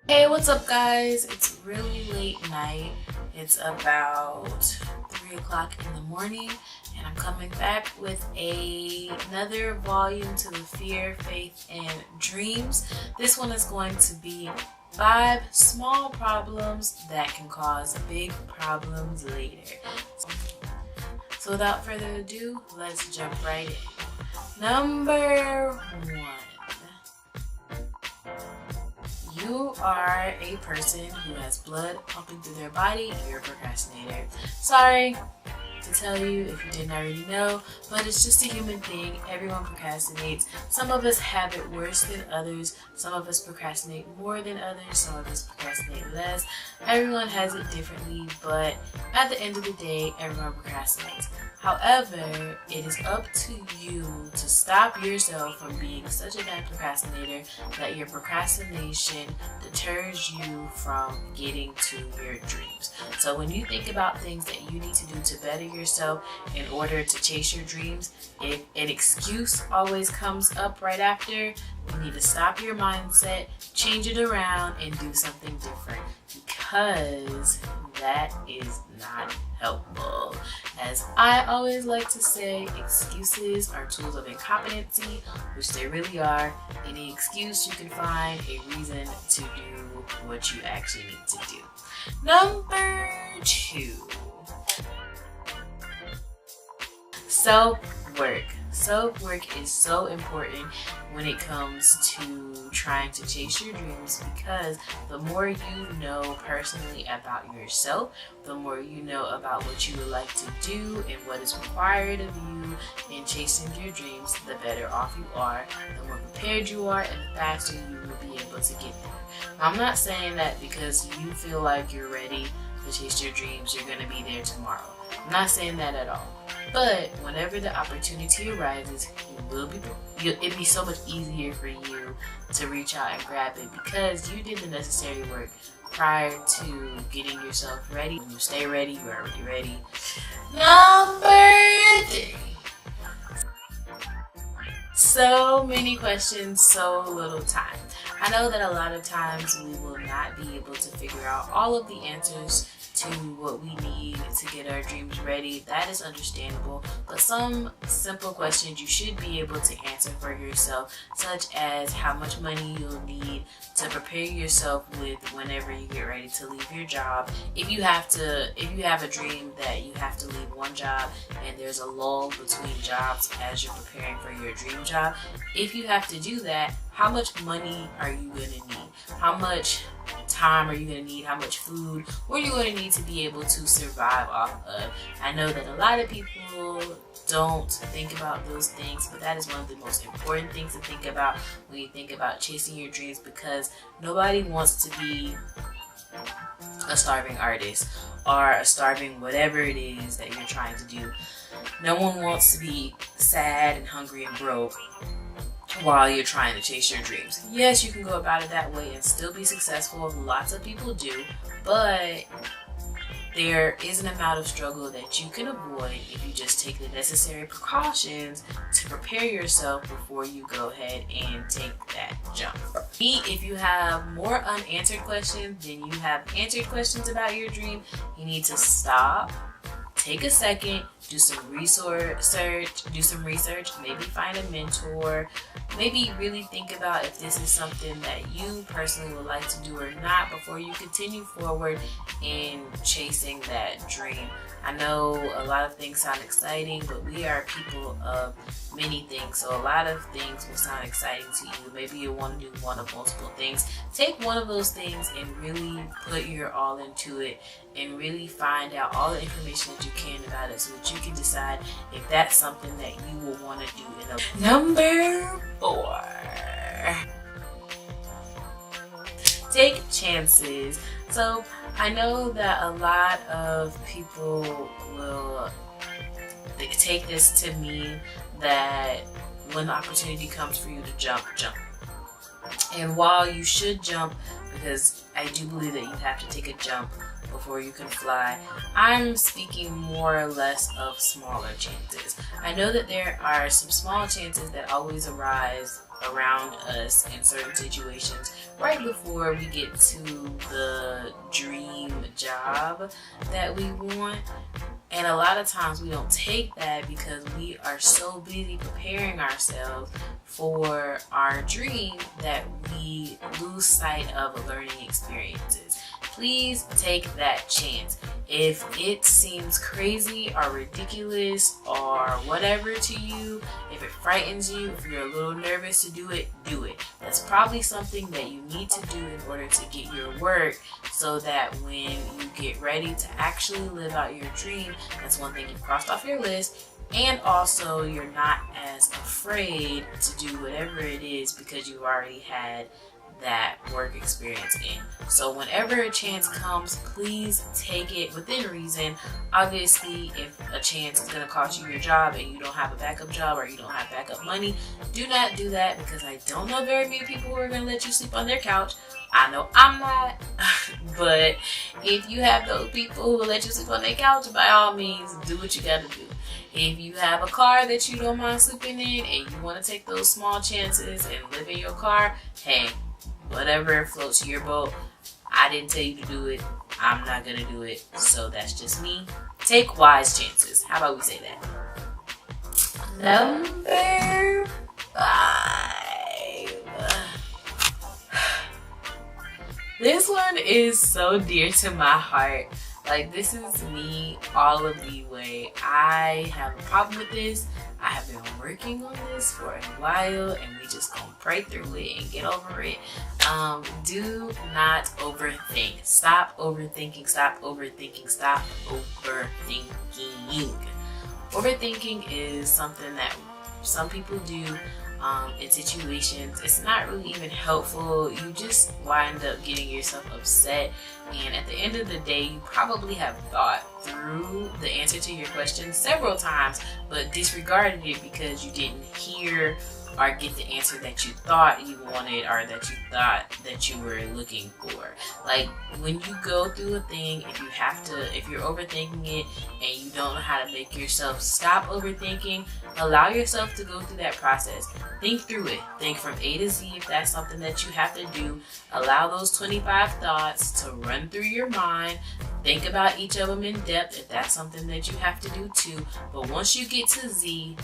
Hey, what's up guys? It's really late night. It's about 3 o'clock in the morning and I'm coming back with another volume to the Fear, Faith, and Dreams. This one is going to be 5 small problems that can cause big problems later. So without further ado, let's jump right in. Number 1. You are a person who has blood pumping through their body, you're a procrastinator. Sorry to tell you if you didn't already know, but it's just a human thing. Everyone procrastinates. Some of us have it worse than others. Some of us procrastinate more than others. Some of us procrastinate less. Everyone has it differently, but at the end of the day, everyone procrastinates. However, it is up to you to stop yourself from being such a bad procrastinator that your procrastination deters you from getting to your dreams. So when you think about things that you need to do to better yourself in order to chase your dreams, if an excuse always comes up right after, you need to stop your mindset, change it around, and do something different, because that is not helpful. As I always like to say, excuses are tools of incompetency, which they really are. Any excuse you can find a reason to do what you actually need to do. Number 2. Self-work. Self-work is so important when it comes to trying to chase your dreams, because the more you know personally about yourself, the more you know about what you would like to do and what is required of you in chasing your dreams, the better off you are, the more prepared you are, and the faster you will be able to get there. I'm not saying that because you feel like you're ready to chase your dreams, you're going to be there tomorrow. I'm not saying that at all. But whenever the opportunity arises, it'd be so much easier for you to reach out and grab it, because you did the necessary work prior to getting yourself ready. When you stay ready, you're already ready. Number 3. So many questions, so little time. I know that a lot of times we will not be able to figure out all of the answers to what we need to get our dreams ready. That is understandable, but some simple questions you should be able to answer for yourself, such as how much money you'll need to prepare yourself with whenever you get ready to leave your job. If you have a dream that you have to leave one job and there's a lull between jobs as you're preparing for your dream job, if you have to do that, how much money are you going to need? How much time are you going to need? How much food? What are you going to need to be able to survive off of? I know that a lot of people don't think about those things, but that is one of the most important things to think about when you think about chasing your dreams, because nobody wants to be a starving artist or a starving whatever it is that you're trying to do. No one wants to be sad and hungry and broke while you're trying to chase your dreams. Yes, you can go about it that way and still be successful. Lots of people do, but there is an amount of struggle that you can avoid if you just take the necessary precautions to prepare yourself before you go ahead and take that jump. If you have more unanswered questions than you have answered questions about your dream, you need to stop, take a second, do some research, maybe find a mentor, maybe really think about if this is something that you personally would like to do or not before you continue forward in chasing that dream. I know a lot of things sound exciting, but we are people of many things, so a lot of things will sound exciting to you. Maybe you want to do one of multiple things. Take one of those things and really put your all into it and really find out all the information that you can about it so that you can decide if that's something that you will want to do. Number 4. Take chances. So I know that a lot of people will take this to mean that when the opportunity comes for you to jump. And while you should jump, because I do believe that you have to take a jump before you can fly, I'm speaking more or less of smaller chances. I know that there are some small chances that always arise around us in certain situations right before we get to the dream job that we want. And a lot of times we don't take that because we are so busy preparing ourselves for our dream that we lose sight of learning experiences. Please take that chance. If it seems crazy or ridiculous or whatever to you, if it frightens you, if you're a little nervous to do it, do it. That's probably something that you need to do in order to get your work, so that when you get ready to actually live out your dream, that's one thing you've crossed off your list. And also you're not as afraid to do whatever it is because you've already had that work experience in. So whenever a chance comes, please take it within reason. Obviously, if a chance is going to cost you your job and you don't have a backup job or you don't have backup money, do not do that, because I don't know very many people who are going to let you sleep on their couch. I know I'm not. But if you have those people who will let you sleep on their couch, by all means, do what you got to do. If you have a car that you don't mind sleeping in and you want to take those small chances and live in your car, hey, whatever floats your boat. I didn't tell you to do it. I'm not going to do it. So that's just me. Take wise chances. How about we say that? Number 5. This one is so dear to my heart. Like, this is me all of the way. I have a problem with this. I have been working on this for a while, and we just gonna pray through it and get over it. Do not overthink. Stop overthinking. Stop overthinking. Stop overthinking. Overthinking is something that some people do in situations. It's not really even helpful. You just wind up getting yourself upset, and at the end of the day, you probably have thought through the answer to your question several times, but disregarded it because you didn't hear or get the answer that you thought you wanted or that you thought that you were looking for. Like, when you go through a thing, if you're overthinking it and you don't know how to make yourself stop overthinking, allow yourself to go through that process. Think through it. Think from A to Z if that's something that you have to do. Allow those 25 thoughts to run through your mind. Think about each of them in depth if that's something that you have to do too. But once you get to Z,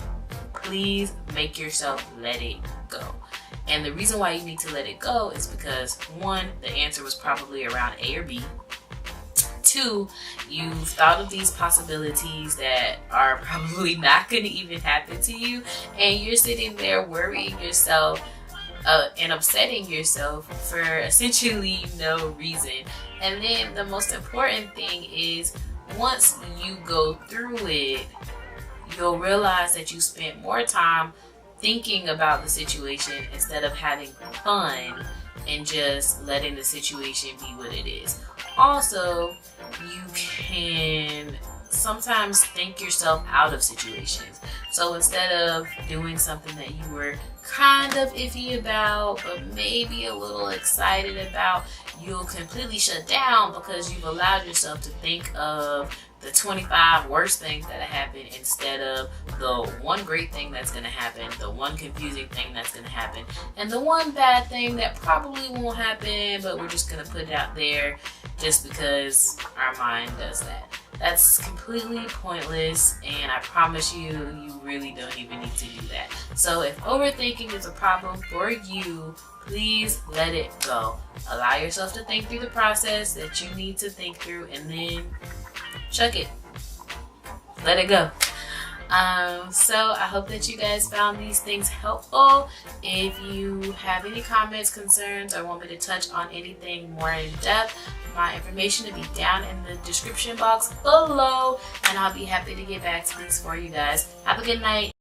please make yourself let it go. And the reason why you need to let it go is because, 1, the answer was probably around A or B. 2, you've thought of these possibilities that are probably not going to even happen to you, and you're sitting there worrying yourself and upsetting yourself for essentially no reason. And then the most important thing is, once you go through it, you'll realize that you spent more time thinking about the situation instead of having fun and just letting the situation be what it is. Also, you can sometimes think yourself out of situations. So instead of doing something that you were kind of iffy about, but maybe a little excited about, you'll completely shut down because you've allowed yourself to think of the 25 worst things that happen instead of the one great thing that's going to happen, the one confusing thing that's going to happen, and the one bad thing that probably won't happen, but we're just going to put it out there just because our mind does that. That's completely pointless, and I promise you, you really don't even need to do that. So if overthinking is a problem for you, please let it go. Allow yourself to think through the process that you need to think through, and then chuck it. Let it go. So I hope that you guys found these things helpful. If you have any comments, concerns, or want me to touch on anything more in depth, my information will be down in the description box below, and I'll be happy to get back to this for you guys. Have a good night.